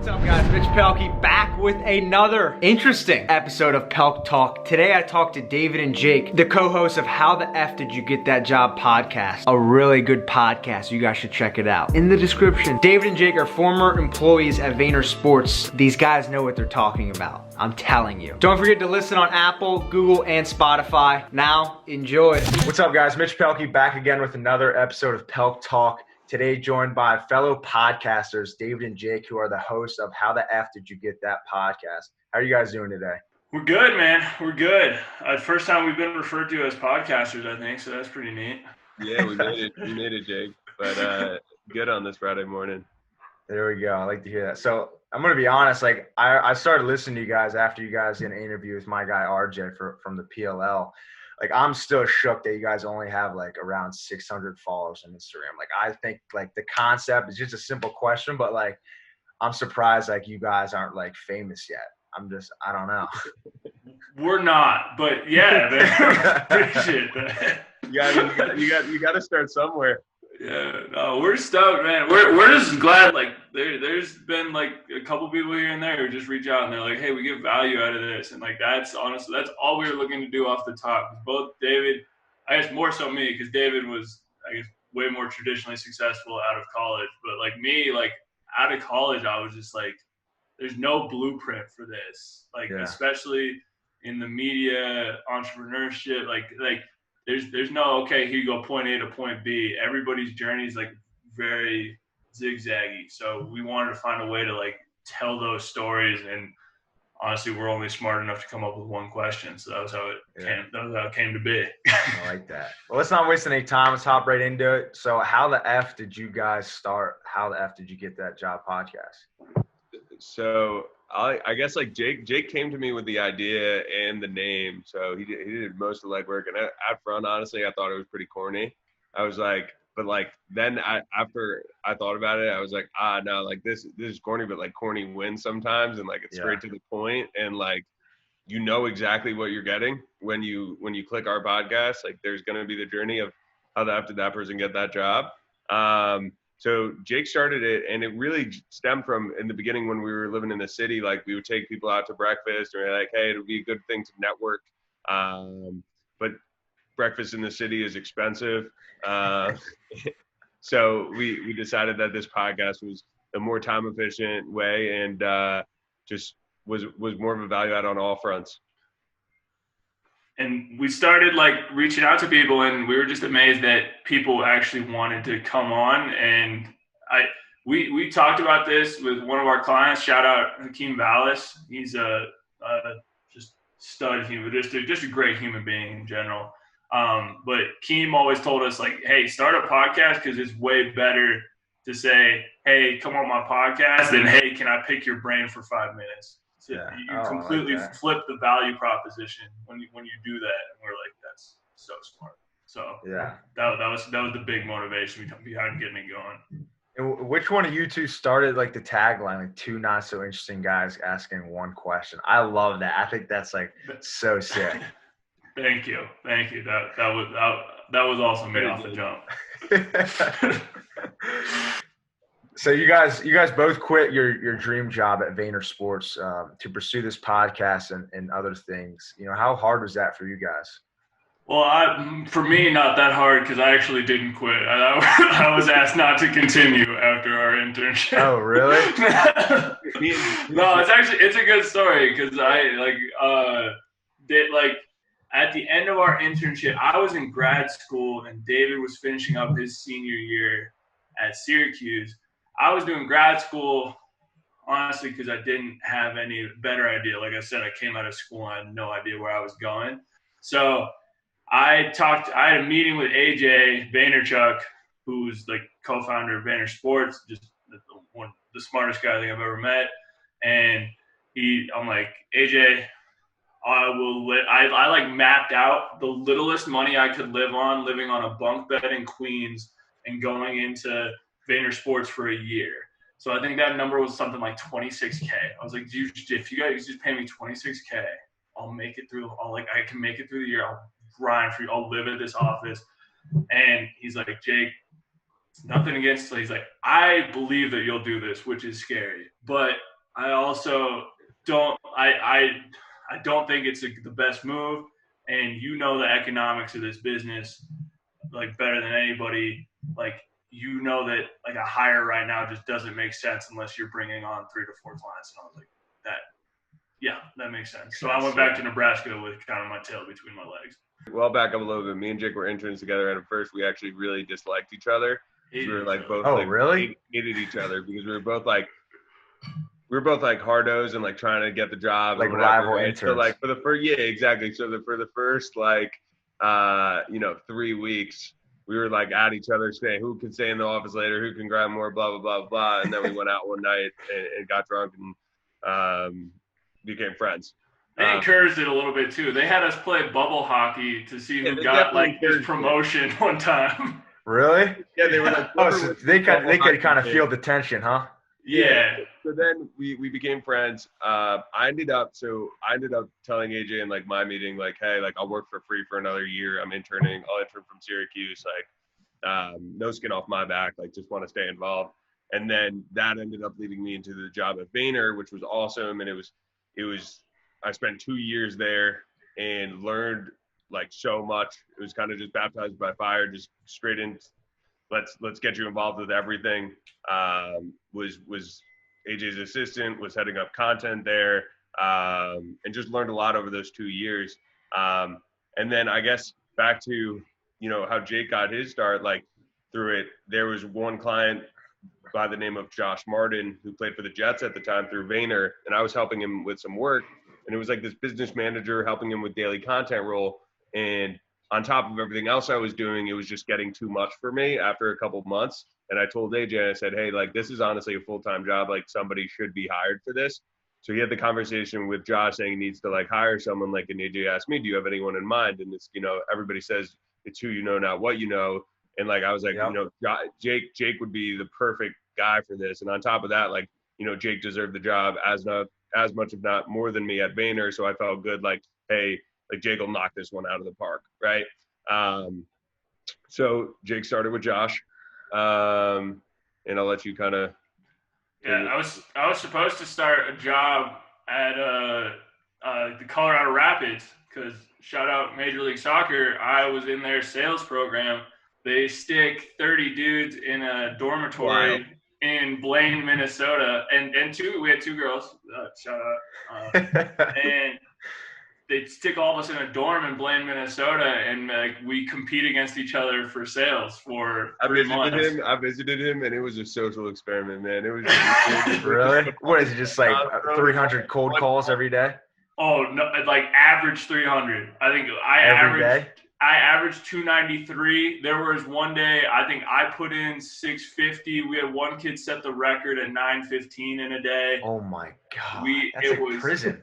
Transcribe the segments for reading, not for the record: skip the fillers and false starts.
What's up, guys? Mitch Pelk back with another interesting episode of Pelk Talk. Today I talked to David and Jake, the co-hosts of How the F Did You Get That Job podcast. A really good podcast. You guys should check it out. In the description, David and Jake are former employees at Vaynersports. These guys know what they're talking about. I'm telling you. Don't forget to listen on Apple, Google, and Spotify. Now, enjoy. What's up, guys? Mitch Pelk back again with another episode of Pelk Talk. Today, joined by fellow podcasters, David and Jake, who are the hosts of How the F Did You Get That podcast. How are you guys doing today? We're good, man. We're good. First time we've been referred to as podcasters, I think, so that's pretty neat. Yeah, we made it. We made it, Jake. But good on this Friday morning. There we go. I like to hear that. So I'm going to be honest. I started listening to you guys after you guys did an interview with my guy RJ from the PLL. I'm still shook that you guys only have around 600 followers on Instagram. I think the concept is just a simple question, but I'm surprised you guys aren't famous yet. I don't know. We're not, but yeah, appreciate that. You got to start somewhere. Yeah, no, we're stoked, man. We're just glad there's been a couple people here and there who just reach out and they're like, hey, we get value out of this, and that's honestly that's all we were looking to do off the top. Both David, I guess more so me, because David was way more traditionally successful out of college, but me out of college I was just there's no blueprint for this, especially in the media entrepreneurship, There's no, okay, here you go, point A to point B. Everybody's journey is very zigzaggy. So we wanted to find a way to tell those stories. And honestly, we're only smart enough to come up with one question. So that was how it came to be. I like that. Well, let's not waste any time. Let's hop right into it. So how the F did you guys start? How the F did you get that job podcast? So I guess Jake came to me with the idea and the name, so he did most of the legwork. And at front, honestly, I thought it was pretty corny. I was then after I thought about it, I was no, this is corny, but corny wins sometimes, and it's straight to the point, and you know exactly what you're getting when you click our podcast. There's gonna be the journey of how the F did that person get that job. So Jake started it, and it really stemmed from in the beginning when we were living in the city. We would take people out to breakfast, and we're hey, it'll be a good thing to network. But breakfast in the city is expensive. So we decided that this podcast was a more time efficient way, and just was more of a value add on all fronts. And we started reaching out to people, and we were just amazed that people actually wanted to come on. And we talked about this with one of our clients. Shout out Hakeem Vallis. He's a just stud human, just a great human being in general. But Keem always told us hey, start a podcast, because it's way better to say, hey, come on my podcast than, hey, can I pick your brain for 5 minutes? So you completely flip the value proposition when you do that, and we're that's so smart. So yeah, that was the big motivation behind getting it going. And which one of you two started the tagline, two not so interesting guys asking one question? I love that. I think that's so sick. Thank you. That was awesome made off the jump. So you guys both quit your dream job at Vaynersports to pursue this podcast and other things. How hard was that for you guys? Well, for me, not that hard, because I actually didn't quit. I was asked not to continue after our internship. Oh, really? No, it's a good story, because at the end of our internship, I was in grad school and David was finishing up his senior year at Syracuse. I was doing grad school, honestly, because I didn't have any better idea. Like I said, I came out of school and I had no idea where I was going. So I had a meeting with AJ Vaynerchuk, who's co-founder of Vaynersports, just the smartest guy I think I've ever met. And I'm AJ, I mapped out the littlest money I could live on, living on a bunk bed in Queens and going into Vaynersports for a year. So I think that number was something like $26K. I was if you guys just pay me $26K, I'll make it through. I can make it through the year. I'll grind for you. I'll live at this office. And he's Jake, nothing against. He's I believe that you'll do this, which is scary, but I also don't I don't think it's the best move, and you know the economics of this business like better than anybody. Like you know that like a hire right now just doesn't make sense unless you're bringing on 3 to 4 clients. And I was like, that, yeah, that makes sense. So I went back to Nebraska with kind of my tail between my legs. Well, back up a little bit. Me and Jake were interns together, and at first we actually really disliked each other. We were like both really hated each other because we were both like hardos and like trying to get the job, like and whatever, rival right? interns. So like for the first, yeah, exactly. So for the first like 3 weeks, we were like at each other saying who can stay in the office later, who can grab more, blah blah blah blah. And then we went out one night and got drunk and became friends. They encouraged it a little bit too. They had us play bubble hockey to see who got like this promotion one time. Really? Yeah, they were like, so they could kind of feel the tension, huh? Yeah. So then we became friends. I ended up telling AJ in like my meeting, like, hey, like I'll work for free for another year. I'm interning. I'll intern from Syracuse. Like, no skin off my back. Like, just want to stay involved. And then that ended up leading me into the job at Vayner, which was awesome. And it was I spent 2 years there and learned like so much. It was kind of just baptized by fire, just straight in. Let's get you involved with everything. Was AJ's assistant, was heading up content there, and just learned a lot over those 2 years. And then I guess back to, how Jake got his start, like through it, there was one client by the name of Josh Martin who played for the Jets at the time through Vayner, and I was helping him with some work. And it was like this business manager helping him with daily content role. And on top of everything else I was doing, it was just getting too much for me after a couple of months. And I told AJ, I said, hey, like, this is honestly a full-time job. Like, somebody should be hired for this. So he had the conversation with Josh saying he needs to, like, hire someone. Like, and AJ asked me, do you have anyone in mind? And it's, everybody says it's who you know, not what you know. And, like, I was like, Jake would be the perfect guy for this. And on top of that, like, Jake deserved the job as much, if not more than me at Vayner. So I felt good, like, hey, like Jake will knock this one out of the park, right? So Jake started with Josh, and I'll let you kind of. Yeah, I was supposed to start a job at the Colorado Rapids because shout out Major League Soccer. I was in their sales program. They stick 30 dudes in a dormitory in Blaine, Minnesota, and we had 2 girls. Shout out, and they stick all of us in a dorm in Blaine, Minnesota, and we compete against each other for sales for 3 months. I visited him, and it was a social experiment, man. It was just, really. What is it? Just like 300 cold calls every day? Oh no, like average 300. I think I averaged 293. There was one day I think I put in 650. We had one kid set the record at 915 in a day. Oh my god! That's it like was prison.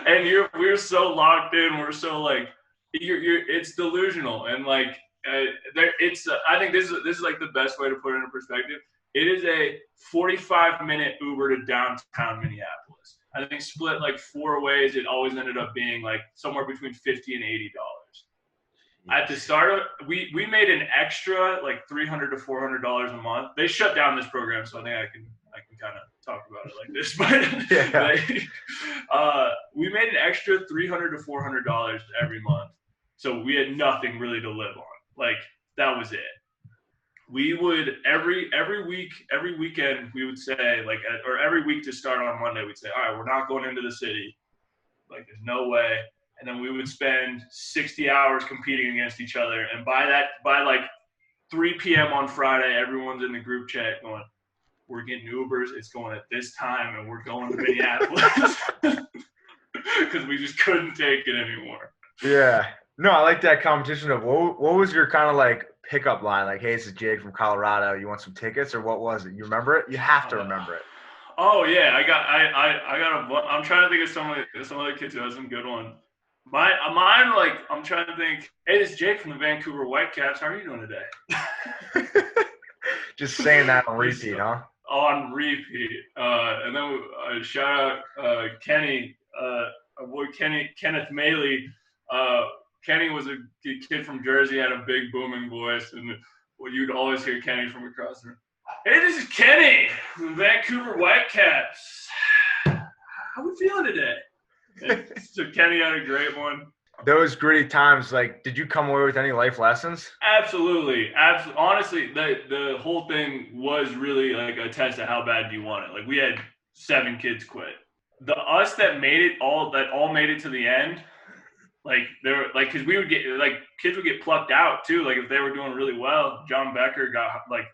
And we're so locked in. We're so like it's delusional and like I think this is like the best way to put it in perspective. It is a 45-minute Uber to downtown Minneapolis. I think split like 4 ways, it always ended up being like somewhere between $50 and $80. At the start of we made an extra like $300 to $400 a month. They shut down this program, so I think I can kind of talk about it like this. But we made an extra $300 to $400 every month, so we had nothing really to live on. Like that was it. We would every weekend we would say or every week to start on Monday we'd say, all right, we're not going into the city. Like there's no way. And then we would spend 60 hours competing against each other. And by like 3 p.m. on Friday, everyone's in the group chat going, we're getting Ubers. It's going at this time, and we're going to Minneapolis because we just couldn't take it anymore. Yeah. No, I like that competition of what was your kind of like pickup line? Like, hey, this is Jake from Colorado. You want some tickets, or what was it? You remember it? You have to remember it. Oh yeah, I got I'm trying to think of some of the kids who have some good ones. Mine, like I'm trying to think. Hey, this is Jake from the Vancouver Whitecaps. How are you doing today? Just saying that on repeat, huh? On repeat. And then shout out Kenny, our boy Kenneth Maley. Kenny was a kid from Jersey, had a big booming voice, and you'd always hear Kenny from across the room. Hey, this is Kenny from Vancouver Whitecaps. How we feeling today? So Kenny had a great one. Those gritty times, like, did you come away with any life lessons? Absolutely. Honestly, the whole thing was really like a test of how bad do you want it. Like we had 7 kids quit. The us that all made it to the end, like they're like, because we would get like kids would get plucked out too. Like if they were doing really well, John Becker got like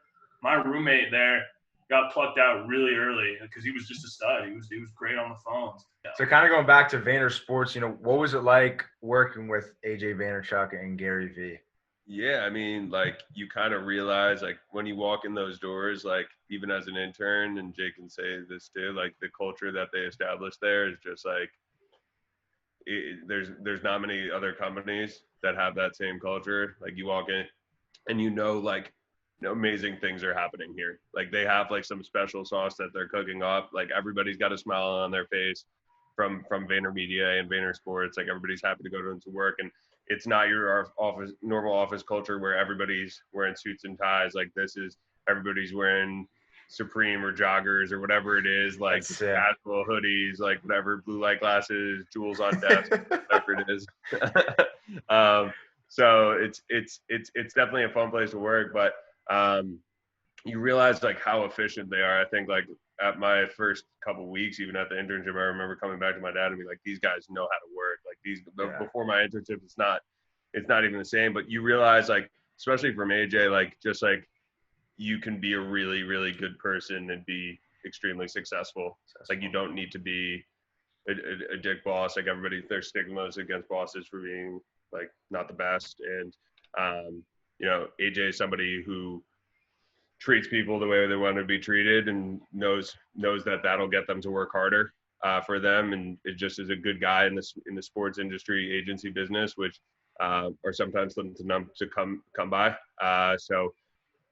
my roommate there got plucked out really early because he was just a stud. He was great on the phones. So kind of going back to Vaynersports, what was it like working with AJ Vaynerchuk and Gary V? Yeah, I mean, like you kind of realize like when you walk in those doors, like even as an intern, and Jake can say this too, like the culture that they established there is just like there's not many other companies that have that same culture. Like you walk in and like amazing things are happening here. Like they have like some special sauce that they're cooking up. Like everybody's got a smile on their face from VaynerMedia and Vaynersports. Like everybody's happy to go into work, and it's not your normal office culture where everybody's wearing suits and ties. Like this is everybody's wearing Supreme or joggers or whatever it is, like casual hoodies, like whatever, blue light glasses, jewels on desk, whatever it is. So it's definitely a fun place to work, but you realize like how efficient they are. I think like at my first couple weeks, even at the internship, I remember coming back to my dad and be like, these guys know how to work. Like before my internship, it's not even the same, but you realize like, especially from AJ, like just like you can be a really, really good person and be extremely successful. Like you don't need to be a dick boss. Like there's stigmas against bosses for being like not the best. And, AJ is somebody who treats people the way they want to be treated and knows that that'll get them to work harder for them. And it just is a good guy in the sports industry agency business, which are sometimes to come by. So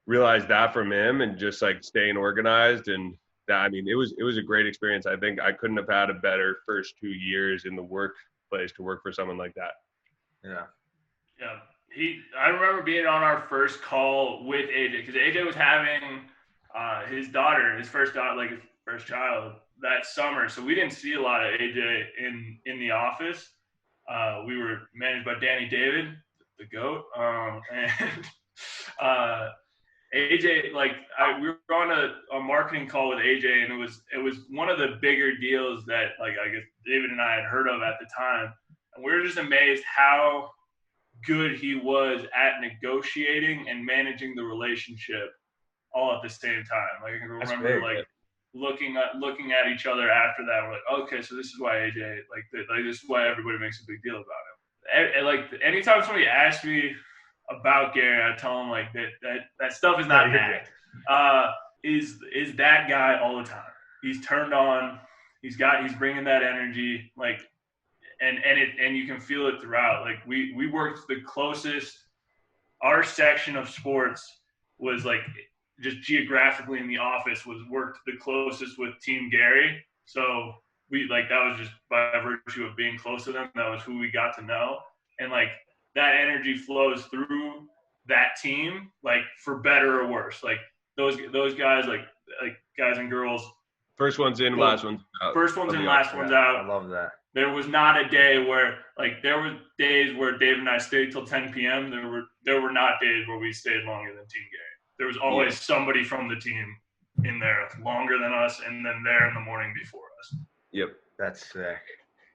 realized that from him and just like staying organized, and that, I mean, it was a great experience. I think I couldn't have had a better first 2 years in the workplace to work for someone like that. Yeah. I remember being on our first call with AJ because AJ was having his first daughter, like his first child that summer. So we didn't see a lot of AJ in the office. We were managed by Danny David, the GOAT. And AJ, we were on a marketing call with AJ, and it was one of the bigger deals that like I guess David and I had heard of at the time, and we were just amazed how good he was at negotiating and managing the relationship all at the same time. Like I can remember looking at each other after that. We're like, okay, so this is why AJ this is why everybody makes a big deal about him. And like anytime somebody asks me about Gary, I tell him like that stuff is not an act. Is that guy all the time? He's turned on. He's bringing that energy, like, and you can feel it throughout. Like we worked the closest. Our section of sports was like just geographically in the office was worked the closest with Team Gary. So we that was just by virtue of being close to them. That was who we got to know, and like that energy flows through that team, like for better or worse. Like those guys, like guys and girls. First one's in, last one's out. First one's in, last one's out. I love that. There was not a day where there were days where Dave and I stayed till 10 p.m. There were not days where we stayed longer than Team Gary. There was always somebody from the team in there longer than us, and then there in the morning before us. Yep, that's sick.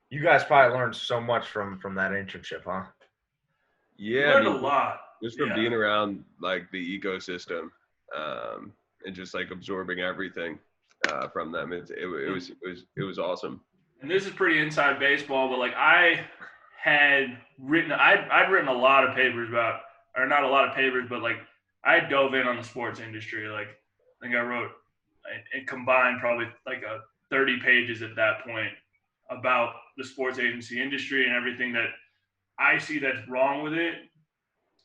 You guys probably learned so much from that internship, huh? Yeah, learned a lot. Just from being around like the ecosystem, and just like absorbing everything from them. It was awesome. And this is pretty inside baseball, but like I'd written a lot of papers about, or not a lot of papers, but like I dove in on the sports industry. Like I think I wrote it combined probably like 30 pages at that point about the sports agency industry and everything that I see that's wrong with it.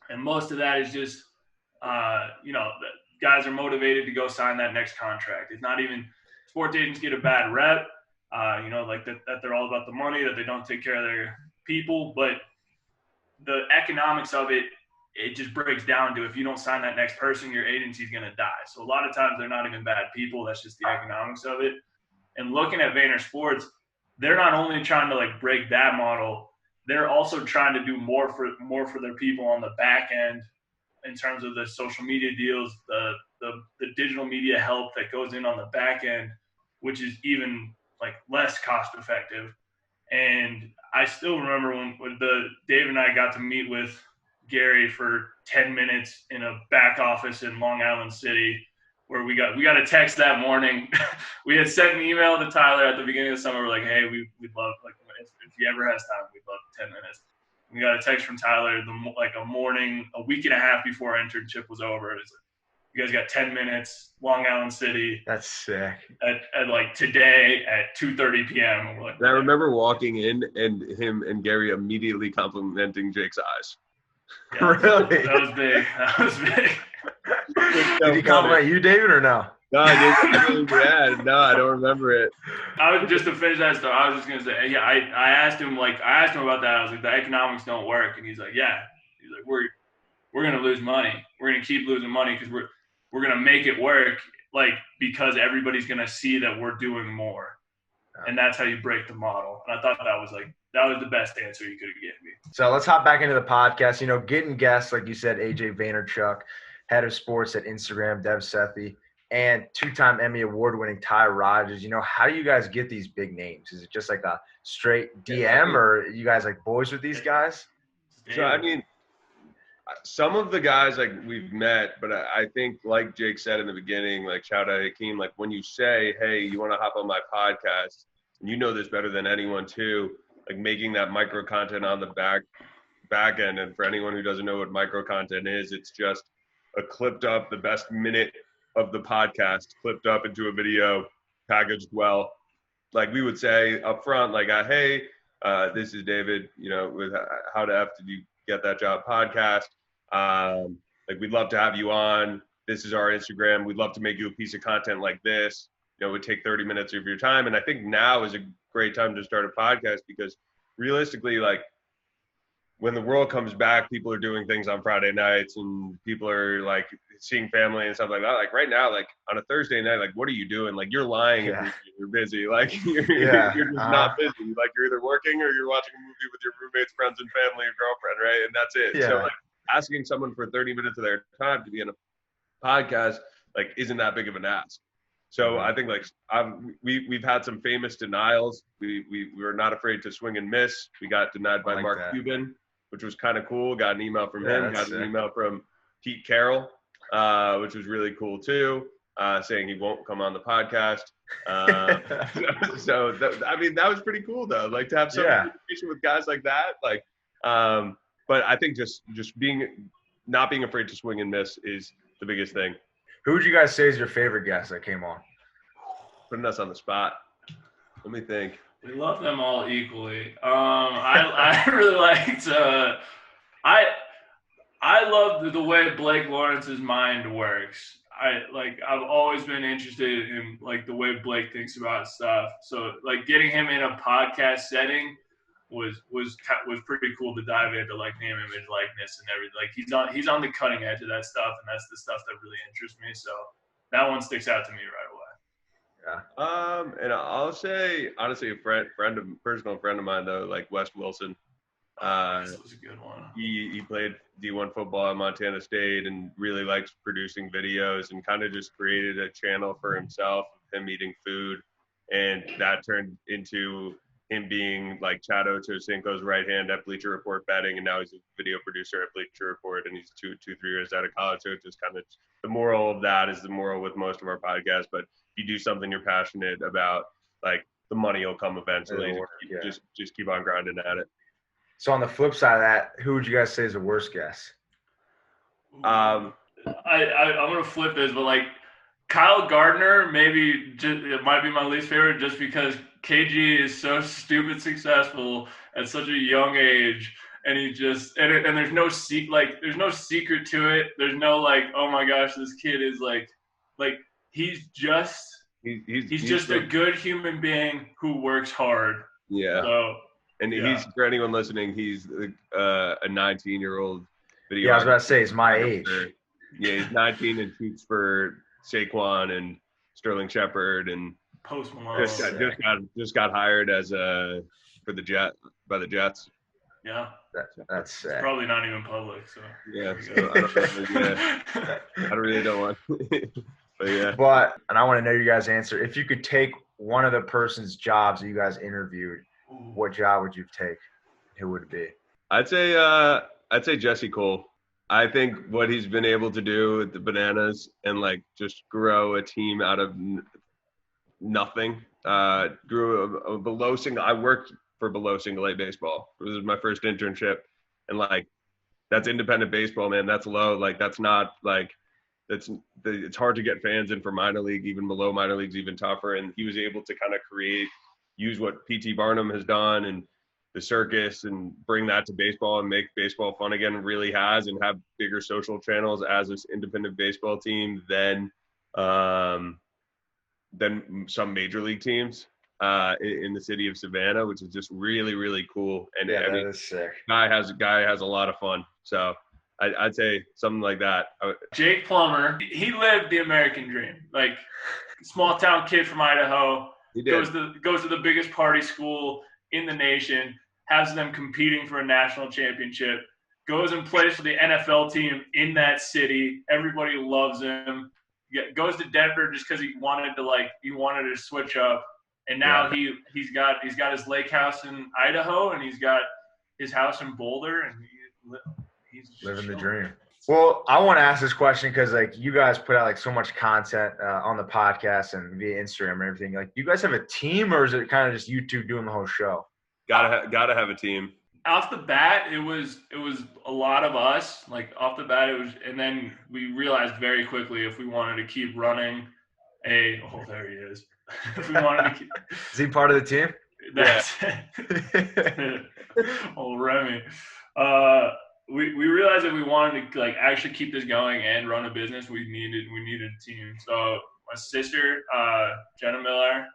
And most of that is just, guys are motivated to go sign that next contract. It's not even sports agents get a bad rep, that they're all about the money, that they don't take care of their people. But the economics of it it just breaks down to, if you don't sign that next person, your agency's going to die. So a lot of times they're not even bad people. That's just the economics of it. And looking at Vaynersports, they're not only trying to like break that model, they're also trying to do more for their people on the back end in terms of the social media deals, the digital media help that goes in on the back end, which is even like less cost effective. And I still remember when Dave and I got to meet with Gary for 10 minutes in a back office in Long Island City, where we got a text that morning. We had sent an email to Tyler at the beginning of the summer. We're like, hey, we'd love, like, if he ever has time, we'd love 10 minutes. We got a text from Tyler a week and a half before our internship was over. It's like, you guys got 10 minutes, Long Island City. That's sick. At like today at 2:30 p.m. And we're like, and I remember walking in and him and Gary immediately complimenting Jake's eyes. Yeah, Really? That was big. That was big. Did he compliment you, David, or no? No, I didn't. No, I don't remember it. I was just to finish that stuff. I was just gonna say, yeah. I asked him about that. I was like, the economics don't work, and he's like, yeah. He's like, we're gonna lose money. We're gonna keep losing money because we're gonna make it work, like, because everybody's gonna see that we're doing more, and that's how you break the model. And I thought that was the best answer you could have given me. So let's hop back into the podcast. You know, getting guests, like you said, AJ Vaynerchuk, head of sports at Instagram, Dev Sethi, and two-time Emmy award-winning Ty Rogers. You know, how do you guys get these big names? Is it just like a straight DM, or you guys like boys with these guys? So, I mean, some of the guys like we've met, but I think like Jake said in the beginning, like shout out Hakeem, like when you say, hey, you want to hop on my podcast, and you know this better than anyone too, like making that micro content on the back end. And for anyone who doesn't know what micro content is, it's just a clipped up, the best minute of the podcast clipped up into a video, packaged well. Like we would say up front, like, hey, this is David, you know, with How the F Did You Get That Job podcast. Like we'd love to have you on. This is our Instagram. We'd love to make you a piece of content like this. You know, it would take 30 minutes of your time. And I think now is a great time to start a podcast because realistically, like when the world comes back, people are doing things on Friday nights and people are like seeing family and stuff like that. Like right now, like on a Thursday night, like what are you doing? Like you're lying if you're busy. Like you're just not busy. Like you're either working or you're watching a movie with your roommates, friends, and family, or girlfriend, right? And that's it. So like asking someone for 30 minutes of their time to be in a podcast, like isn't that big of an ask. So I think like we've had some famous denials. We were not afraid to swing and miss. We got denied by Mark Cuban, which was kind of cool. Got an email from him. Got an email from Pete Carroll, which was really cool too, saying he won't come on the podcast. I mean, that was pretty cool though. Like to have some communication with guys like that. Like, but I think just not being afraid to swing and miss is the biggest thing. Who would you guys say is your favorite guest that came on? Putting us on the spot. Let me think. We love them all equally. I really liked. I love the way Blake Lawrence's mind works. I've always been interested in like the way Blake thinks about stuff. So like getting him in a podcast setting was pretty cool to dive into, like name, image, likeness, and everything. Like he's on the cutting edge of that stuff, and that's the stuff that really interests me. So that one sticks out to me right away. Yeah. And I'll say honestly, a personal friend of mine though, like Wes Wilson. That was a good one. He played D1 football at Montana State and really likes producing videos and kind of just created a channel for himself, him eating food, and that turned into him being like Chad Ochocinco's right hand at Bleacher Report betting, and now he's a video producer at Bleacher Report, and he's 3 years out of college. So it's just kind of the moral of that is the moral with most of our podcasts. But if you do something you're passionate about, like the money will come eventually. Just keep on grinding at it. So on the flip side of that, who would you guys say is the worst guest? I'm gonna flip this, but like Kyle Gardner, it might be my least favorite just because KG is so stupid successful at such a young age, and he just and there's no secret to it. There's no like, oh my gosh, this kid is like he's just a good human being who works hard. Yeah. So, and he's, for anyone listening, he's a 19-year-old video. Yeah, I was about to say he's my age. Yeah, he's 19 and shoots for Saquon and Sterling Shepard, and Post Malone. just got hired as by the Jets. Yeah, that's sick. It's probably not even public. So yeah, so I really don't want. But yeah. And I want to know your guys' answer. If you could take one of the person's jobs that you guys interviewed, what job would you take? Who would it be? I'd say Jesse Cole. I think what he's been able to do with the Bananas and like just grow a team out of nothing. Grew a below single. I worked for below single A baseball. It was my first internship, and like that's independent baseball, man. That's low. Like that's not like. It's hard to get fans in for minor league, even below minor leagues, even tougher. And he was able to kind of use what P.T. Barnum has done and the circus and bring that to baseball and make baseball fun again. Really has, and have bigger social channels as this independent baseball team than some major league teams in the city of Savannah, which is just really, really cool. And yeah, I mean, that is sick. Guy has a lot of fun. So I'd say something like that. Jake Plummer, he lived the American dream. Like, small town kid from Idaho, He did. goes to the biggest party school in the nation, has them competing for a national championship, goes and plays for the NFL team in that city. Everybody loves him. Goes to Denver just because he wanted to switch up. And now he's got his lake house in Idaho, and he's got his house in Boulder, and he's living the dream. Well, I want to ask this question because like you guys put out like so much content on the podcast and via Instagram and everything. Like, do you guys have a team, or is it kind of just you two doing the whole show? Gotta have a team. Off the bat, it was a lot of us. Like, off the bat, it was, and then we realized very quickly if we wanted to keep running there he is. If we wanted to keep, is he part of the team? That's it. Old Remy. We realized that we wanted to like actually keep this going and run a business. We needed a team. So my sister, Jenna Miller,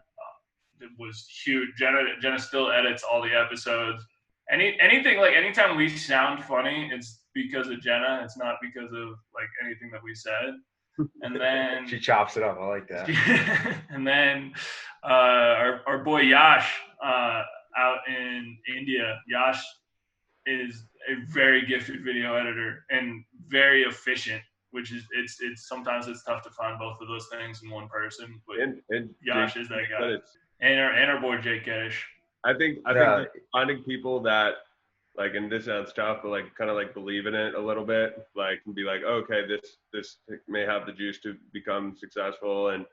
was huge. Jenna still edits all the episodes. Anything like anytime we sound funny, it's because of Jenna. It's not because of like anything that we said. And then she chops it up. I like that. And then our boy Yash out in India. Yash is a very gifted video editor and very efficient, which is it's sometimes it's tough to find both of those things in one person. But and Yash Jake, is that guy. And our boy Jake Geddish. I think finding people that like, and this sounds tough, but like kind of like believe in it a little bit, like and be like, okay, this may have the juice to become successful, and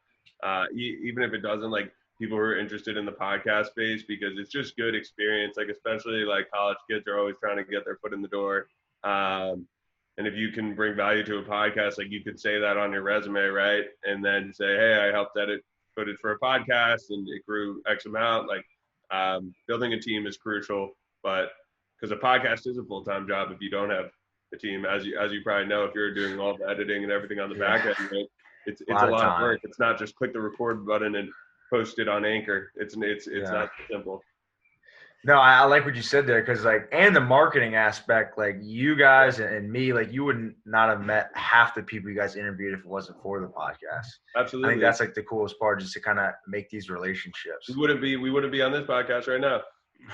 even if it doesn't, like people who are interested in the podcast space, because it's just good experience. Like especially like college kids are always trying to get their foot in the door, and if you can bring value to a podcast, like you could say that on your resume, right? And then say, hey, I helped edit footage for a podcast and it grew X amount. Like building a team is crucial, but because a podcast is a full-time job if you don't have a team, as you probably know, if you're doing all the editing and everything on the back end, right? It's a lot of work. It's not just click the record button and post it on Anchor. It's not simple. No, I like what you said there, because like, and the marketing aspect, like you guys and me, like you would not have met half the people you guys interviewed if it wasn't for the podcast. Absolutely. I think that's like the coolest part, just to kind of make these relationships. We wouldn't be on this podcast right now.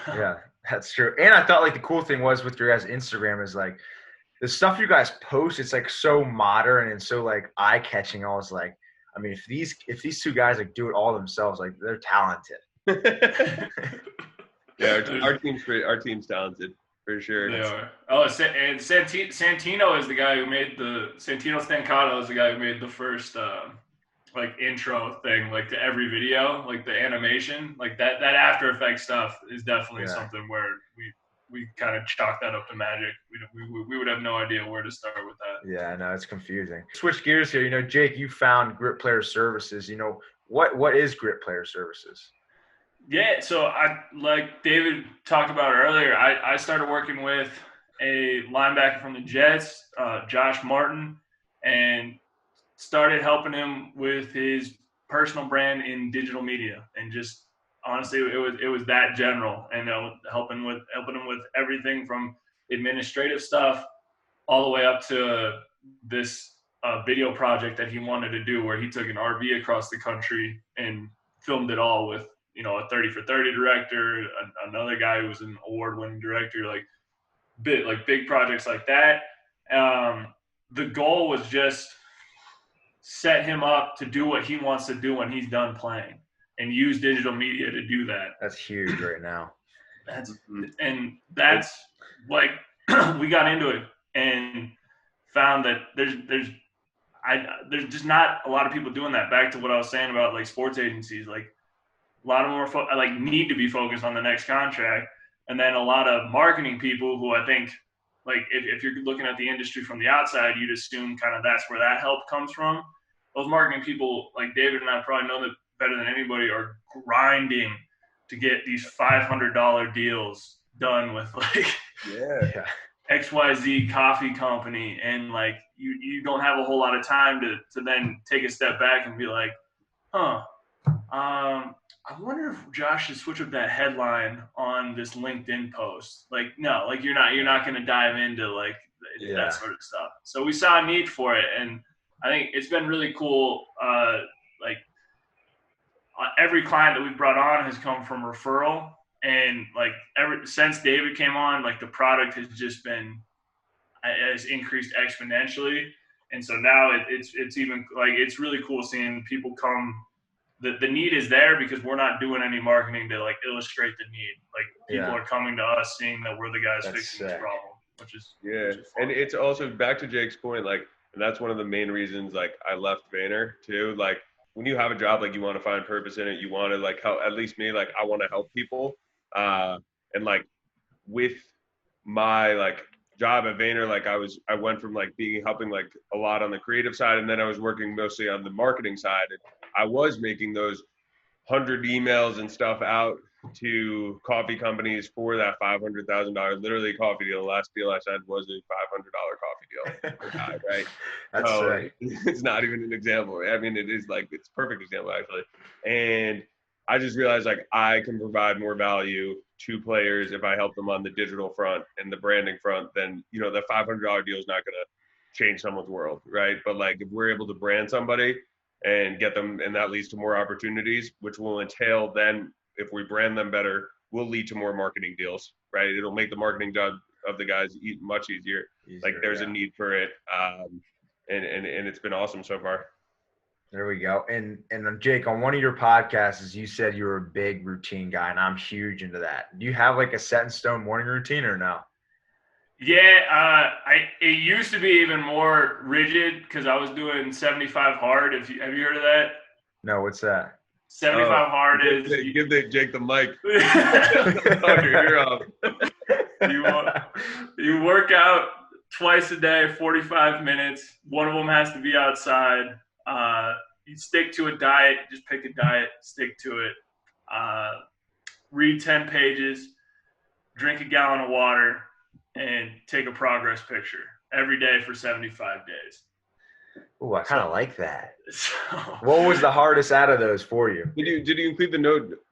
Yeah, that's true. And I thought like the cool thing was with your guys' Instagram is like the stuff you guys post, it's like so modern and so like eye catching. I was like, I mean, if these two guys like do it all themselves, like they're talented. Yeah, our team's talented for sure. They are. Oh, and Santino is the guy who made Santino Stancato is the guy who made the first like intro thing, like to every video, like the animation, like that After Effects stuff is definitely something where we kind of chalk that up to magic. We would have no idea where to start with that. Yeah, no, it's confusing. Switch gears here. You know, Jake, you found Grit Player Services. You know, what is Grit Player Services? Yeah, so I, like David talked about earlier, I started working with a linebacker from the Jets, Josh Martin, and started helping him with his personal brand in digital media. And just honestly, it was that general, and helping him with everything from administrative stuff all the way up to this video project that he wanted to do where he took an RV across the country and filmed it all with, you know, a 30 for 30 director, another guy who was an award-winning director, like big projects like that. The goal was just set him up to do what he wants to do when he's done playing and use digital media to do that. That's huge right now. That's like we got into it and found that there's just not a lot of people doing that. Back to what I was saying about like sports agencies, like a lot of them are need to be focused on the next contract, and then a lot of marketing people who I think, like if you're looking at the industry from the outside, you'd assume kind of that's where that help comes from. Those marketing people, like David and I probably know that better than anybody, are grinding to get these $500 deals done with like XYZ coffee company, and like you don't have a whole lot of time to then take a step back and be like, I wonder if Josh should switch up that headline on this LinkedIn post. Like, no, like you're not going to dive into like that sort of stuff. So we saw a need for it, and I think it's been really cool. Every client that we've brought on has come from referral, and like since David came on, like the product has increased exponentially, and so now it's even like it's really cool seeing people come. The need is there because we're not doing any marketing to like illustrate the need. Like people are coming to us seeing that we're the guys fixing this problem, which is and it's also back to Jake's point, like, and that's one of the main reasons like I left Vayner too. Like when you have a job, like you want to find purpose in it, you want to like help. At least me, like I want to help people, and like with my like job at Vayner, like I went from like helping like a lot on the creative side, and then I was working mostly on the marketing side. And I was making those 100 emails and stuff out to coffee companies for that $500,000 literally coffee deal. The last deal I said was a $500 coffee deal, right? That's right. It's not even an example. I mean, it is like it's a perfect example actually. And I just realized like I can provide more value to players if I help them on the digital front and the branding front. Then you know the $500 deal is not going to change someone's world, right? But like if we're able to brand somebody and get them, and that leads to more opportunities, which will entail then, if we brand them better, will lead to more marketing deals, right? It'll make the marketing job of the guys much easier. Like there's a need for it, and it's been awesome so far. There we go. And Jake, on one of your podcasts, you said you were a big routine guy, and I'm huge into that. Do you have like a set in stone morning routine or no? Yeah, it used to be even more rigid because I was doing 75 hard. Have you heard of that? No, what's that? 75 hard is give Jake the mic. You work out twice a day, 45 minutes. One of them has to be outside. You stick to a diet. Just pick a diet, stick to it. Read 10 pages, drink a gallon of water, and take a progress picture every day for 75 days. Oh, I kind of like that. So, what was the hardest out of those for you? Did you include the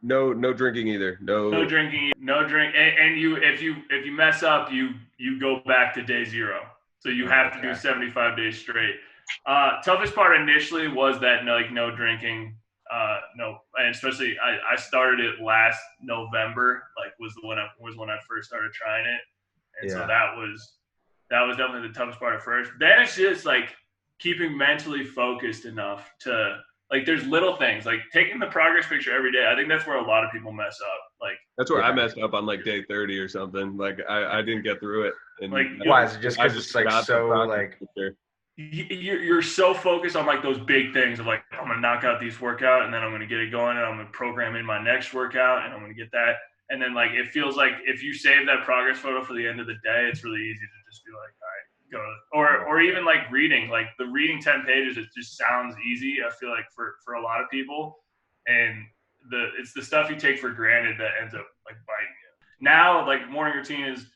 no drinking either? No drinking, no drink. And you, if you mess up, you go back to day zero. So you have to do 75 days straight. Toughest part initially was that no drinking. No, and especially I started it last November. Like was when I first started trying it. And so that was definitely the toughest part at first. Then it's just like keeping mentally focused enough to like there's little things like taking the progress picture every day. I think that's where a lot of people mess up. Like that's where I messed up on like day 30 or something. Like I didn't get through it. And like why is it just because it's like so like you're so focused on like those big things of like I'm gonna knock out these workout and then I'm gonna get it going and I'm gonna program in my next workout and I'm gonna get that. And then, like, it feels like if you save that progress photo for the end of the day, it's really easy to just be like, all right, go. Or even, like, reading. Like, the reading 10 pages, it just sounds easy, I feel like, for a lot of people. And it's the stuff you take for granted that ends up, like, biting you. Now, like, morning routine is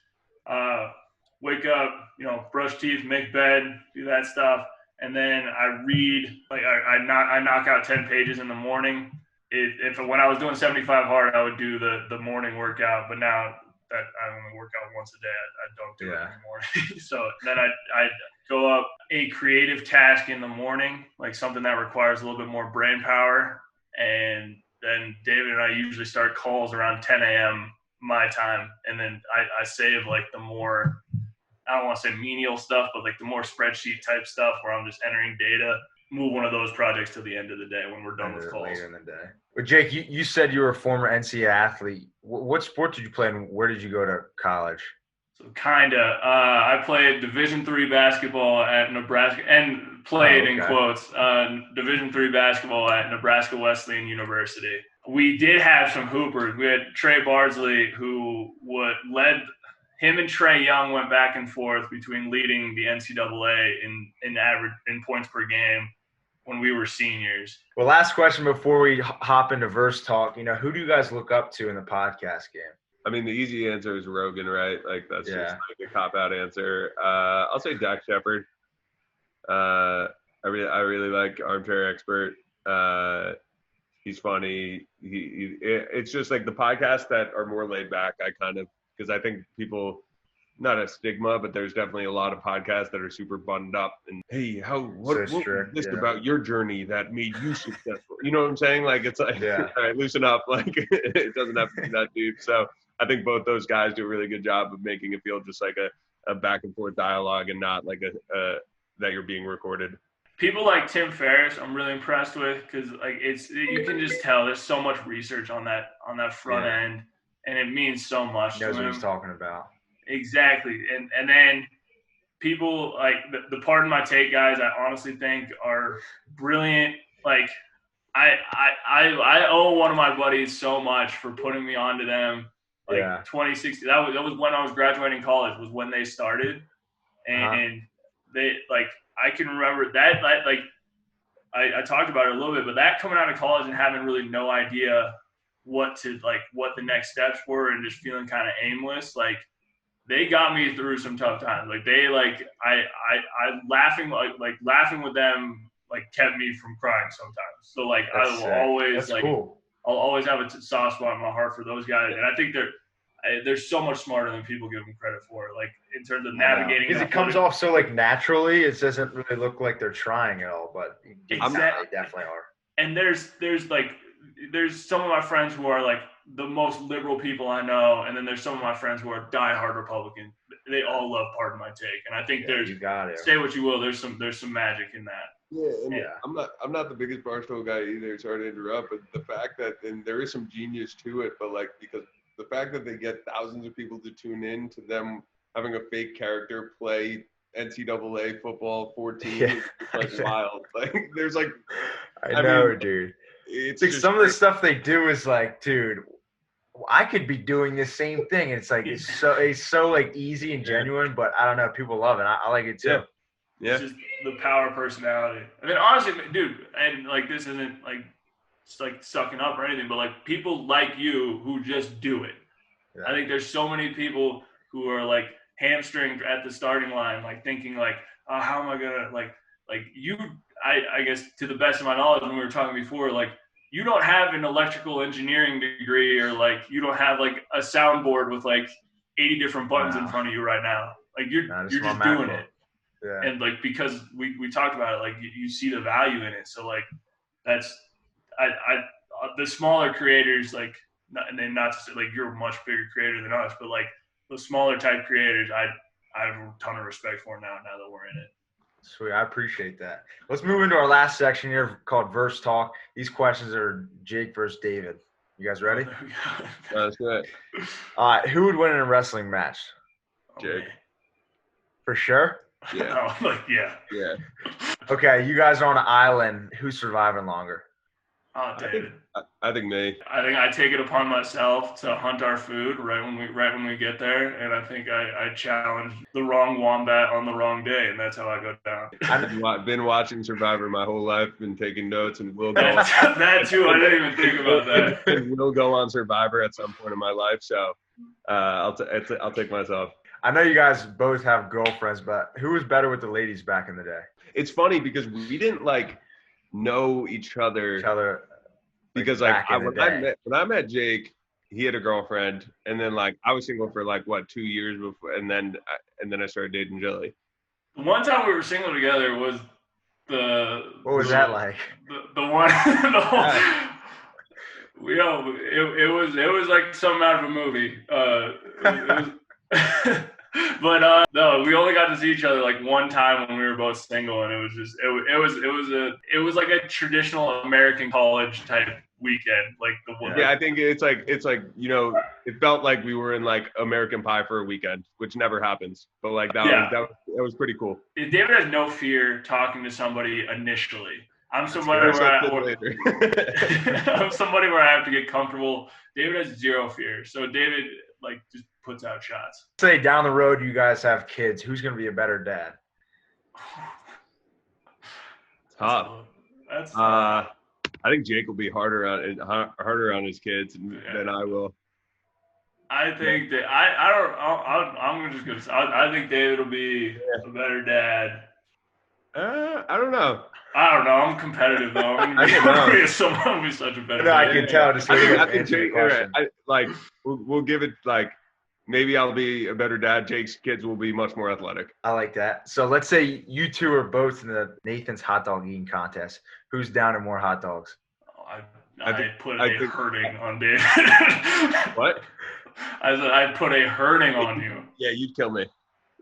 wake up, brush teeth, make bed, do that stuff. And then I read. Like, I knock out 10 pages in the morning. If when I was doing 75 hard, I would do the morning workout, but now that I only work out once a day. I don't do it in the morning. So then I go up a creative task in the morning, like something that requires a little bit more brain power. And then David and I usually start calls around 10 a.m. my time. And then I save like the more, I don't want to say menial stuff, but like the more spreadsheet type stuff where I'm just entering data, move one of those projects to the end of the day when we're done with calls. Later in the day. But Jake, you said you were a former NCAA athlete. What sport did you play and where did you go to college? So I played Division III basketball at Nebraska and played in quotes, Division III basketball at Nebraska Wesleyan University. We did have some hoopers. We had Trey Bardsley who led – him and Trey Young went back and forth between leading the NCAA in average in points per game when we were seniors. Well, last question before we hop into Verse Talk. Who do you guys look up to in the podcast game? I mean, the easy answer is Rogan, right? Like that's just like a cop-out answer. I'll say Dak Shepard. I really like Armchair Expert. He's funny. It's just like the podcasts that are more laid back. Because I think people, not a stigma, but there's definitely a lot of podcasts that are super buttoned up and, hey, what was this about your journey that made you successful? You know what I'm saying? Like, it's like, all right, loosen up. Like, it doesn't have to be that deep. So I think both those guys do a really good job of making it feel just like a back and forth dialogue and not like that you're being recorded. People like Tim Ferriss, I'm really impressed with because like you can just tell there's so much research on that front end. And it means so much to him. He knows what he's talking about. Exactly. And then people like the Pardon My Take guys, I honestly think are brilliant. Like I owe one of my buddies so much for putting me onto them. Like 2016, that was when I was graduating college was when they started. And they like, I can remember that like I talked about it a little bit, but that coming out of college and having really no idea what the next steps were and just feeling kind of aimless, like they got me through some tough times. Like they like I laughing with them like kept me from crying sometimes. So like I will always I'll always have a soft spot in my heart for those guys, and I think they're so much smarter than people give them credit for. Like in terms of navigating, because it comes off so like naturally. It doesn't really look like they're trying at all, but they definitely are. And there's some of my friends who are like the most liberal people I know, and then there's some of my friends who are diehard Republican. They all love Pardon My Take, and I think say what you will. There's some magic in that. Yeah, I'm not the biggest Barstool guy either. Sorry to interrupt, but the fact that and there is some genius to it, but like because the fact that they get thousands of people to tune in to them having a fake character play NCAA football 14 is like wild. Like there's like I know, dude. It's like some of the stuff they do is like, dude, I could be doing this same thing. It's like it's so like easy and genuine, but I don't know, people love it. I like it too. Yeah. It's just the power personality. I mean, honestly, dude, and like this isn't like it's like sucking up or anything, but like people like you who just do it. Yeah. I think there's so many people who are like hamstringed at the starting line, like thinking like, oh, how am I gonna like you? I guess to the best of my knowledge, when we were talking before, like you don't have an electrical engineering degree or like you don't have like a soundboard with like 80 different buttons in front of you right now. Like you're just doing it. Yeah. And like because we talked about it, like you see the value in it. So like that's the smaller creators, like not to say like you're a much bigger creator than us, but like the smaller type creators, I have a ton of respect for now that we're in it. Sweet. I appreciate that. Let's move into our last section here called Verse Talk. These questions are Jake versus David. You guys ready? That's good. All right. Who would win in a wrestling match? Jake. For sure? Yeah. Yeah. Okay. You guys are on an island. Who's surviving longer? David. I think me. I think I take it upon myself to hunt our food right when we get there, and I think I challenge the wrong wombat on the wrong day, and that's how I go down. I've been watching Survivor my whole life, been taking notes, and will go. That too. I didn't even think about that. And will go on Survivor at some point in my life, so I'll take myself. I know you guys both have girlfriends, but who was better with the ladies back in the day? It's funny because we didn't like know each other. Because like when I met Jake, he had a girlfriend, and then like I was single for like what 2 years before, and then I started dating Jilly. The one time we were single together was What was that like? the one the whole, it was like something out of a movie. But no, we only got to see each other like one time when we were both single, and it was just it was like a traditional American college type weekend, like the one. Yeah, I think it's like it felt like we were in like American Pie for a weekend, which never happens. But like that was pretty cool. David has no fear talking to somebody initially. I'm somebody I'm somebody where I have to get comfortable. David has zero fear, so David like just puts out shots. Say down the road you guys have kids. Who's going to be a better dad? Tough. That's I think Jake will be harder on his kids than I will. I think that I'm just gonna say I think David will be a better dad. I don't know. I'm competitive though. I'm gonna be someone who's such a better dad. I can tell. Just I think Jake. We'll give it like maybe I'll be a better dad. Jake's kids will be much more athletic. I like that. So let's say you two are both in the Nathan's hot dog eating contest. Who's down to more hot dogs? I put a hurting on David. What? I said I'd put a hurting on you. Yeah, you'd kill me.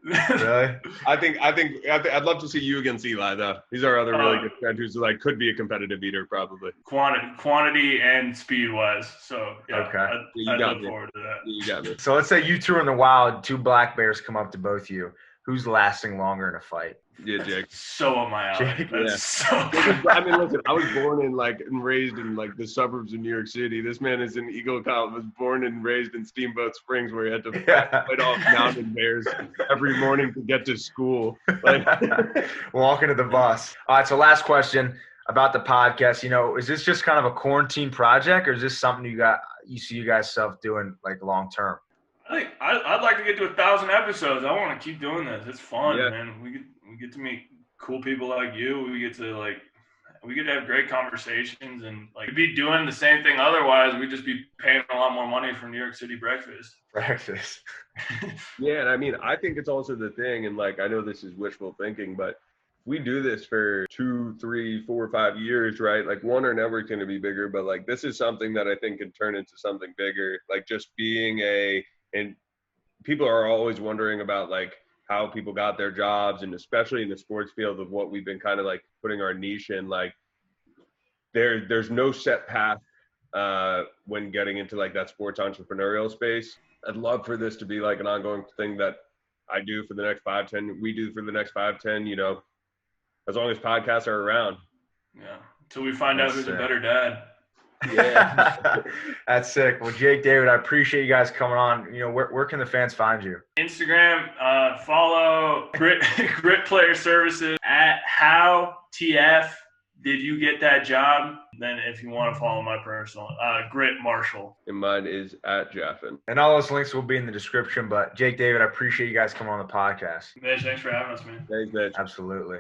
Really? I'd love to see you against Eli though. He's our other really good friend who's like could be a competitive eater probably. Quantity and speed wise. So yeah, okay. I'd look forward to that. You got me. So let's say you two are in the wild, two black bears come up to both of you. Who's lasting longer in a fight? Yeah, Jake. So up my alley. I mean, listen, I was born in and raised in like the suburbs of New York City. This man is in Eagle College, was born and raised in Steamboat Springs, where he had to fight off mountain bears every morning to get to school. Walking to the bus. All right, so last question about the podcast. Is this just kind of a quarantine project, or is this something you see you guys self doing like long term? I think I'd like to get to 1,000 episodes. I want to keep doing this. It's fun, man. We get to meet cool people like you. We get to have great conversations, and like we'd be doing the same thing otherwise. We'd just be paying a lot more money for New York City breakfast. Yeah, and I mean, I think it's also the thing, and like I know this is wishful thinking, but we do this for 2, 3, 4, 5 years, right? Like Warner Network's going to be bigger, but like this is something that I think can turn into something bigger. Like just being and people are always wondering about like how people got their jobs, and especially in the sports field of what we've been kind of like putting our niche in, like there's no set path when getting into like that sports entrepreneurial space. I'd love for this to be like an ongoing thing that I do for the next 5, 10, we do for the next 5, 10, as long as podcasts are around. Yeah. Until we find out who's a better dad. Yeah. That's sick. Well, Jake, David, I appreciate you guys coming on. Where can the fans find you? Instagram, follow Grit Player Services at HTFDYGTJ. Then if you want to follow my personal, Grit Marshall. And mine is at Jaffin. And all those links will be in the description. But Jake, David, I appreciate you guys coming on the podcast. Mitch, thanks for having us, man. Thanks, Mitch. Absolutely.